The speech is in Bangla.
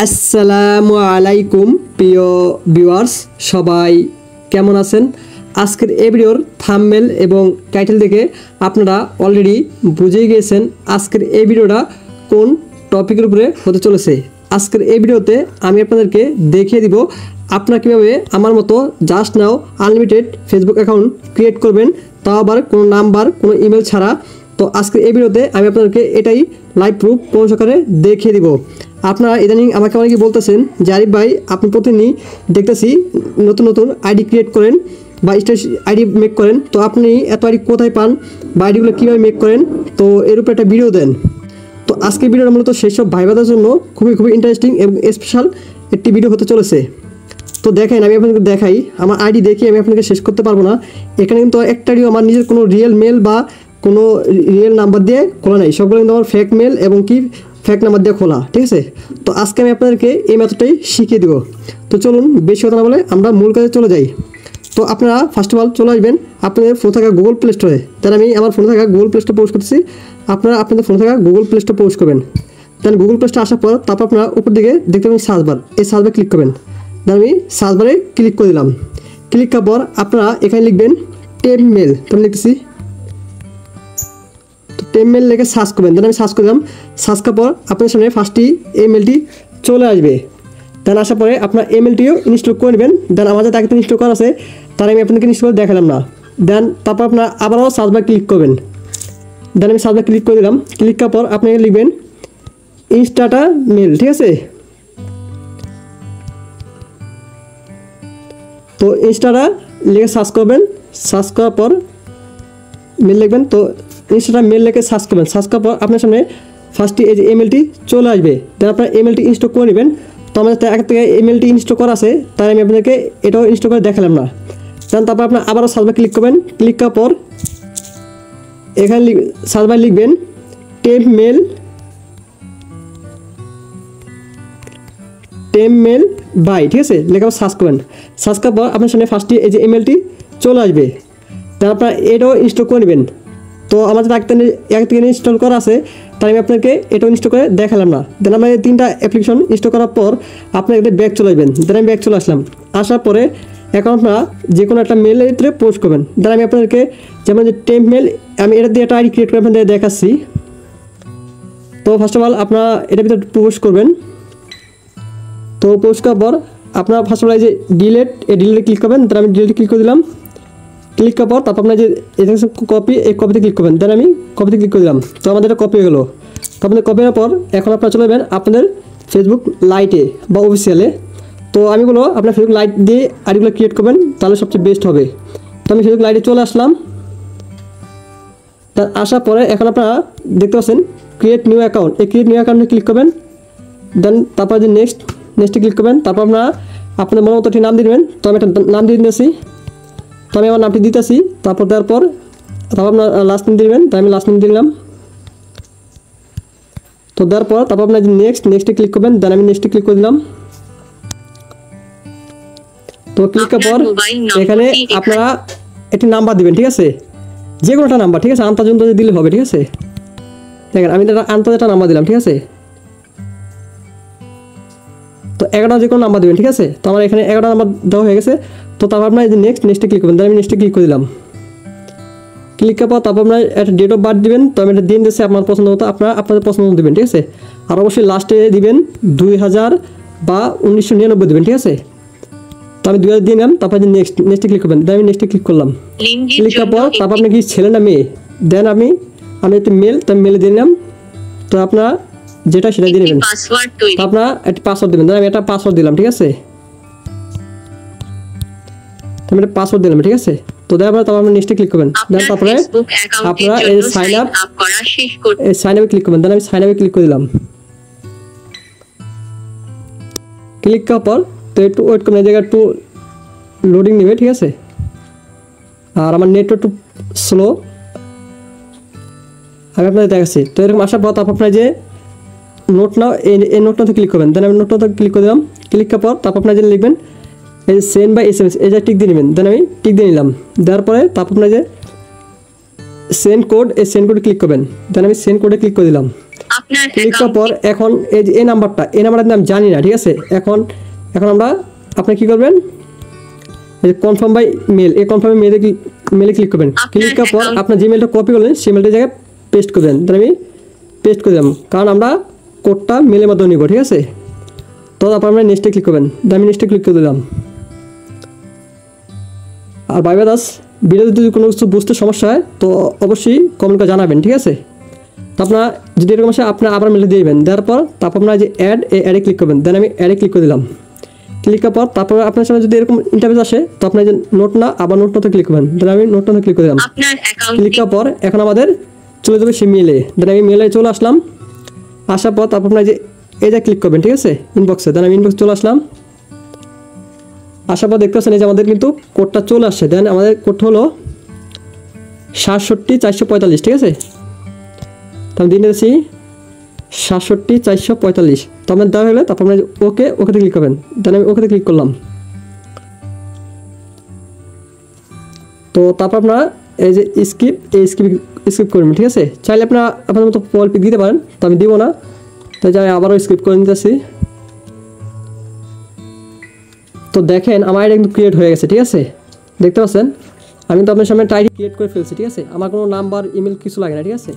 আসসালামু আলাইকুম প্রিয় ভিউয়ার্স, সবাই কেমন আছেন? আজকের এই ভিডিওর থাম্বনেল এবং টাইটেল দেখে আপনারা অলরেডি বুঝেই গিয়েছেন আজকের এই ভিডিওটা কোন টপিকের উপরে হতে চলেছে। আজকের এই ভিডিওতে আমি আপনাদেরকে দেখিয়ে দিব আপনারা কীভাবে আমার মতো just now unlimited Facebook account create করবেন, তাও আবার কোনো নাম্বার কোনো ইমেল ছাড়া। তো আজকের এই ভিডিওতে আমি আপনাদেরকে এটাই লাইভ প্রুফ কোন সহকারে দেখিয়ে দিব। আপনারা ইদানিং আমাকে অনেকে বলতেছেন যে আরিফ ভাই, আপনি প্রতিদিনই দেখতেছি নতুন নতুন আইডি ক্রিয়েট করেন বা আইডি মেক করেন, তো আপনি এত আইডি কোথায় পান বা আইডিগুলো কীভাবে মেক করেন, তো এর উপরে একটা ভিডিও দেন। তো আজকের ভিডিওটা মূলত সেসব ভাইবাদের জন্য খুবই ইন্টারেস্টিং এবং স্পেশাল একটি ভিডিও হতে চলেছে। তো দেখেন, আমি আপনাকে দেখাই আমার আইডি দেখি, আমি আপনাকে শেষ করতে পারবো না। এখানে কিন্তু একটা আইডিও আমার নিজের কোনো রিয়েল মেল বা কোনো রিয়েল নাম্বার দিয়ে খোলা নাই, সবগুলো কিন্তু আমার ফেক মেল এবং কি ফেক নাম্বার দিয়ে খোলা, ঠিক আছে? তো আজকে আমি আপনাদেরকে এই মেথডটাই শিখিয়ে দেবো। তো চলুন বেশি কথা না বলে আমরা মূল কাজে চলে যাই। তো আপনারা ফার্স্ট অফ অল চলে আসবেন আপনাদের ফোনে থাকা গুগল প্লে স্টোরে। তাহলে আমি আমার ফোনে থাকা গুগল প্লে স্টোরে পোস্ট করতেছি, আপনারা আপনাদের ফোনে থাকা গুগল প্লে স্টোরে পোস্ট করবেন। তাহলে গুগল প্লে স্টোরে আসার পর তারপর আপনারা উপর দিকে দেখতে পাবেন সার্চ বার, এই সার্চ বারে ক্লিক করবেন। তাহলে আমি সার্চ বারে ক্লিক করে দিলাম। ক্লিক করার পর আপনারা এখানে লিখবেন টেম মেল। তো আমি লিখতেছি টেম মেল লিখে সার্চ করবেন। দেন আমি সার্চ করলাম। সার্চ করার পর আপনার সামনে ফার্স্টই এই মেলটি চলে আসবে। দেন আসার পরে আপনার এই মেলটিও ইনস্টল করে নেবেন। দেন আমার যাতে আগে ইনস্টল করা আছে তার আমি আপনাকে ইনস্টল করে দেখালাম না। দেন তারপর আপনার আবারও সার্চ বার ক্লিক করবেন। দেন আমি সার্চ বার ক্লিক করে দিলাম। ক্লিক করার পর আপনি লিখবেন ইনস্টাটা মেল, ঠিক আছে? তো ইনস্টাটা লিখে সার্চ করবেন। সার্চ করার পর মেল লিখবেন। তো ইনস্টাটা মেল লিখে সার্চ করবেন। সার্চ করার পর আপনার সামনে ফার্স্টে এই যে ইমেলটি চলে আসবে। দেন আপনার ইমেলটি ইনস্টল করে নেবেন। তো আমাদের আগে থেকে ইমেলটি ইনস্টল করা আছে, তাই আমি আপনাদেরকে এটাও ইনস্টল করে দেখালাম না। দেন তারপর আপনার আবারও সার্চ বারে ক্লিক করবেন। ক্লিক করার পর এখানে সার্চ বারে লিখবেন টেম মেল বাই, ঠিক আছে? লেখা সার্চ করবেন। সার্চ করার পর আপনার সামনে ফার্স্টে এই যে ইমেলটি চলে আসবে। তারপর আপনার এটাও ইনস্টল করে নেবেন। তো আমাদের আগে থেকে ইনস্টল করা আছে, তাই আমি আপনাকে এটাও ইনস্টল করে দেখালাম না। দেন আমার এই তিনটা অ্যাপ্লিকেশন ইনস্টল করার পর আপনার একটা ব্যাক চলে আসবেন। দেন আমি ব্যাক চলে আসলাম। আসার পরে এখন আপনারা যে কোনো একটা মেলের ভিতরে পোস্ট করবেন। দেন আমি আপনাদেরকে যেমন যে টেম্প মেল, আমি এটা দিয়ে একটা আইডি ক্রিয়েট করে আপনাদের দেখাচ্ছি। তো ফার্স্ট অফ অল আপনারা এটার ভিতরে পোস্ট করবেন। তো পোস্ট করার পর আপনার ফার্স্ট অফ অল এই যে ডিলেটে ক্লিক করবেন। দেন আমি ডিলেটে ক্লিক করে দিলাম। ক্লিক করার পর তারপর আপনার যে কপি, এই কপিতে ক্লিক করবেন। দেন আমি কপিতে ক্লিক করে দিলাম। তো আমাদের এটা কপি হয়ে গেলো। তো আপনাদের কপি হওয়ার পর এখন আপনারা চলে যাবেন আপনাদের ফেসবুক লাইটে বা অফিসিয়ালে। তো আমি বলবো আপনার ফেসবুক লাইট দিয়ে আইডিগুলো ক্রিয়েট করবেন, তাহলে সবচেয়ে বেস্ট হবে। তো আমি ফেসবুক লাইটে চলে আসলাম। তার আসার পরে এখন আপনারা দেখতে পাচ্ছেন ক্রিয়েট নিউ অ্যাকাউন্ট, এই ক্রিয়েট নিউ অ্যাকাউন্টে ক্লিক করবেন। দেন তারপর যে নেক্সটে ক্লিক করবেন। তারপর আপনারা আপনাদের মনের মতো একটি নাম দিয়ে দেবেন। তো আমি একটা নাম দিয়ে দিতেছি। তো আমি আমার নামটি দিতেছি। তারপর দেওয়ার পর তারপর আপনার লাস্ট নেম দিবেন। তাই আমি লাস্ট নেম দিলাম। তো দেওয়ার পর তারপর আপনার যে নেক্সটে ক্লিক করবেন। দেন আমি নেক্সটে ক্লিক করে দিলাম। তো ক্লিক করার পর এখানে আপনারা একটি নাম্বার দিবেন, ঠিক আছে? যে কোনো একটা নাম্বার, ঠিক আছে? আন্তর্জাতিক দিলে হবে, ঠিক আছে? দেখেন আমি আন্তর্জাতিক নাম্বার দিলাম, ঠিক আছে? তো 11টা যে কোনো নাম্বার দেবেন, ঠিক আছে? তো আমার এখানে 11টা নাম্বার দেওয়া হয়ে গেছে। তো তারপর আপনার এই যে নেক্সটে ক্লিক করবেন। আমি নেক্সটে ক্লিক করে দিলাম। ক্লিক করার পর তারপর আপনার একটা ডেট অফ বার্থ দিবেন। তো আমি একটা দিন দিচ্ছি আপনার পছন্দ মতো, আপনাদের পছন্দ মতো দেবেন, ঠিক আছে? আর অবশ্যই লাস্টে দিবেন 2000 বা 1999 দেবেন, ঠিক আছে? তো আমি 2000 দিয়ে নিলাম। তারপর যে নেক্সটে ক্লিক করবেন। দেন আমি নেক্সটে ক্লিক করলাম। ক্লিক করার পর তারপর আপনি কি ছেলে না মেয়ে, দেন আমি একটি মেল, তো আমি মেলে দিয়ে নিলাম। তো আপনারা যেটা সেটা দিয়ে নেবেন। তো আপনারা একটা পাসওয়ার্ড দেবেন। আমি একটা পাসওয়ার্ড দিলাম, ঠিক আছে? আমি একটা পাসওয়ার্ড দিলাম, ঠিক আছে? তো দেওয়ার পর তারপর আপনি নেক্সটে ক্লিক করবেন। দেন তারপরে আপনারা এই সাইন আপে ক্লিক করবেন। দেন আমি সাইন আপে ক্লিক করে দিলাম। ক্লিক করার পর তো একটু ওয়েট করবেন, এই জায়গায় একটু লোডিং নেবে, ঠিক আছে? আর আমার নেটওয়ার্ক একটু স্লো, আমি আপনাদের দেখাচ্ছি। তো এরকম আসার পর তারপর আপনার যে নোট নাও, এই নোটটাতে ক্লিক করবেন। দেন আমি নোটটাতে ক্লিক করে দিলাম। ক্লিক করার পর তারপর আপনার যে লিখবেন এই যে সেন্ড বাই SMS, এই যে টিক দিয়ে নেবেন। দেন আমি টিক দিয়ে নিলাম। দেওয়ার পরে তারপর আপনার যে সেন্ড কোড, এই সেন্ড কোডে ক্লিক করবেন। দেন আমি সেন্ড কোডে ক্লিক করে দিলাম। ক্লিক করার পর এখন এই যে এই নাম্বারটা আমি জানি না, ঠিক আছে। এখন আমরা আপনি কি করবেন, এই কনফার্ম বাই মেল, এই কনফার্ম মেলে ক্লিক করবেন। ক্লিক করার পর আপনার যে মেলটা কপি করলেন সেই মেলটার জায়গায় পেস্ট করবেন। তাহলে আমি পেস্ট করে দিলাম, কারণ আমরা কোডটা মেলের মাধ্যমে নিব, ঠিক আছে। তো তারপর আমরা নেক্সটে ক্লিক করবেন। আমি নেক্সটে ক্লিক করে দিলাম। আর বাই বাই দাস, ভিডিওতে যদি কোনো কিছু বুঝতে সমস্যা হয় তো অবশ্যই কমেন্ট করে জানাবেন, ঠিক আছে। তো আপনার যদি এরকম আসে আপনার আবার মেলে দিয়ে দেবেন, দেওয়ার পর তারপর আপনার যে অ্যাডে ক্লিক করবেন। দেন আমি অ্যাডে ক্লিক করে দিলাম। ক্লিক করার পর তারপর আপনার সামনে যদি এরকম ইন্টারভিউ আসে তো আপনার যে নোট না আবার নোট নাতে ক্লিক করবেন। দেন আমি নোট নাতে ক্লিক করে দিলাম। ক্লিক করার পর এখন আমাদের চলে যাবে সেই মেলে। দেন আমি মেলে চলে আসলাম। আসার পর তারপর আপনার যে এই যে ক্লিক করবেন, ঠিক আছে, ইনবক্সে। দেন আমি ইনবক্সে চলে আসলাম। আসার পর দেখতে পাচ্ছেন এই যে আমাদের কিন্তু কোডটা চলে আসছে। দেন আমাদের কোড হলো 67445, ঠিক আছে। তো আমি দিয়ে দিয়েছি 67445। তো আমার দেওয়া হলে তারপর আপনার ওকেতে ক্লিক করবেন। দেন আমি ওকেতে ক্লিক করলাম। তো তারপর আপনারা এই যে স্কিপ করবেন, ঠিক আছে। চাইলে আপনারা আপনার মতো প্রোফাইল পিক দিতে পারেন, তো আমি দিব না। তাই যাই আবারও স্কিপ করে নিতেছি। তো দেখেন আমার এটা কিন্তু ক্রিয়েট হয়ে গেছে, ঠিক আছে। দেখতে পাচ্ছেন আমি তো আপনার সামনে টাইটেল ক্রিয়েট করে ফেলছি, ঠিক আছে। আমার কোনো নাম্বার ইমেল কিছু লাগে না, ঠিক আছে।